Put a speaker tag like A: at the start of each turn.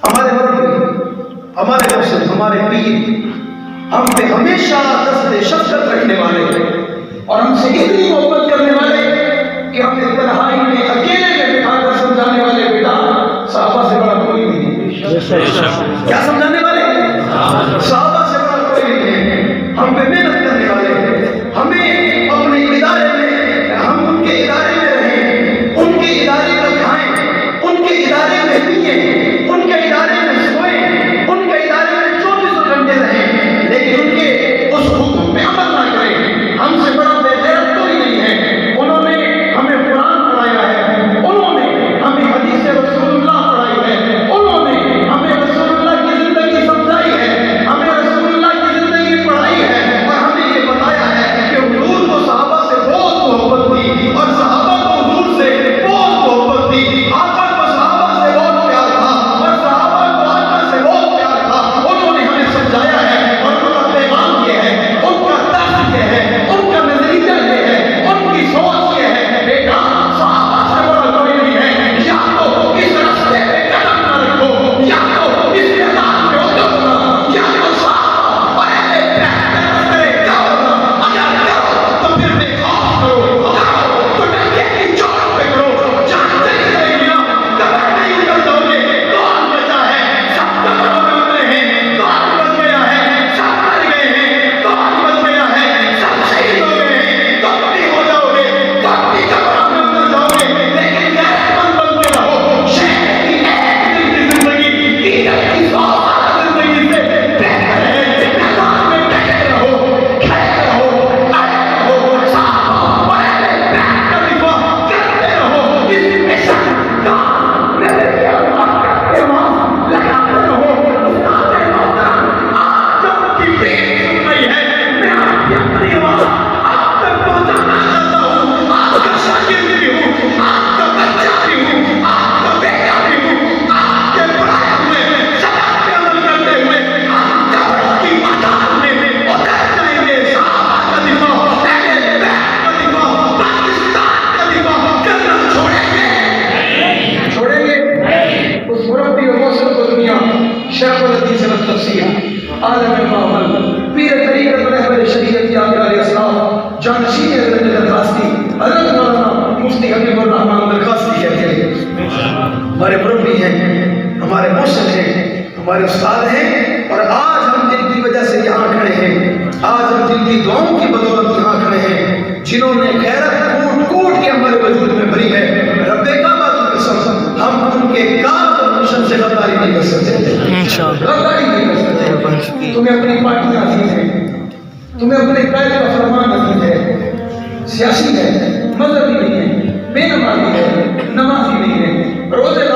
A: ہمارے مربی، ہمارے مرشد، ہمارے پیر ہم پہ ہمیشہ دست شفقت رکھنے والے اور ہم سے اتنی محبت کرنے والے کہ ہمیں تنہائی میں اکیلے میں بٹھا کر سمجھانے والے بیٹا صحابہ سے بڑا کوئی نہیں ہے۔ کیا سمجھانے والے؟ صحابہ سے بڑا کوئی نہیں ہے۔ ہم پہ محنت کرنے والے، ہمیں اپنے ادارے میں، ہم ان کے ادارے میں رہیں، ان کے ادارے کو کھائیں، ان کے ادارے میں پیئیں، ان کے ادارے میں سوئیں، ان کے ادارے میں 24 گھنٹے رہیں، لیکن ان کے اس حکم میں عمل نہ کریں۔ ہم سے بڑا بے غیرت کوئی نہیں ہے۔ انہوں نے ہمیں قرآن پڑھایا ہے، انہوں نے ہمیں حدیث رسول اللہ پڑھائی ہے، انہوں نے ہمیں رسول اللہ کی زندگی سمجھائی ہے، ہمیں رسول اللہ کی زندگی پڑھائی ہے، اور ہمیں یہ بتایا ہے کہ حضور کو صحابہ سے بہت محبت تھی اور صحابہ کو حضور سے بہت محبت تھی۔ آقا کو صحابہ سے بہت پیار تھا اور صحابہ کو آقا سے بہت پیار تھا۔ انہوں نے ہمیں سمجھایا ہے اور ان کا پیغام یہ ہے، ان کا طرز یہ ہے، ان کا نظریہ یہ ہے، ان کی سوچ یہ ہے۔ بیٹا صحابہ سے بڑا کوئی نہیں ہے۔ یا تو اس راستے پہ قدم نہ رکھو، یا تو اس میدان میں اترنا، یا تو صحابہ اور اہل بیت کے راستے جاؤ نا۔ اگر کرو تو پھر بے خوف کرو، کرو تو ڈنڈے کی چوٹ پہ کرو۔ جان چلی جائے گی نا، قبر نہیں اتر جاؤ گے۔ کون بچا ہے؟ سب قبروں میں اترے ہیں۔ کون بچ گیا ہے؟ سب مر گئے ہیں۔ کون بچ گیا ہے؟ سب شہید ہو گئے ہیں۔ تم بھی ہو جاؤ گے، تم بھی قبروں میں اتر جاؤ گے، لیکن غیرت مند بن کے رہو۔ شہر کی ایک دن کی زندگی تیرت کی 100 سالہ زندگی سے بہتر ہے۔ میدان میں ڈٹے رہو، کھڑے رہو، اڑے رہو، صحابہ اور اہل بیت کا دفاع کرتے رہو۔ اس مشن کا نظریہ اور احترام لگاتے رہو۔ استاد محترم، آج آپ کی بات سن رہی ہے، میں آپ کی اپنی آواز آپ تک پہنچانا چاہتا ہوں۔ آپ کا شاگرد بھی ہوں، آپ کا بچہ بھی ہوں، آپ کا بیٹا بھی ہوں، آپ کے پڑھائے ہوئے سبق پہ عمل کرتے ہوئے ہم قبروں کی میدان میں اتر جائیں گے۔ صحابہ کا دفاع، اہل بیت کا دفاع، پاکستان کا دفاع کرنا چھوڑیں گے؟ چھوڑیں گے؟ اس مربی و موصل کو دنیا شیخ الحدیث التفسیر عالم معمل پیر طریقت رہبر شریعت کی آقا علیہ السلام جانشین حضرت درخواستی حضرت مولانا مفتی حبیب الرحمن درخواستی کہتے ہیں، ہمارے مربی ہیں، ہمارے مرشد ہیں، ہمارے استاد ہیں، اور آج ہم جن کی وجہ سے یہاں کھڑے ہیں، آج ہم جن کی دعاؤں کی بدولت یہاں کھڑے ہیں، جنہوں نے غیرت کوٹ کوٹ کے ہمارے وجود میں بھری ہے، رب کعبہ کی قسم ہم ان کے کام اور مشن سے غداری نہیں کر سکتے، غداری نہیں کر سکتے۔ تمہیں اپنی پارٹی عزیز ہے، تمہیں اپنے قائد کا فرمان عزیز ہے، سیاسی ہے، مذہبی نہیں ہے، بے نمازی ہے، نمازی نہیں ہے، روزے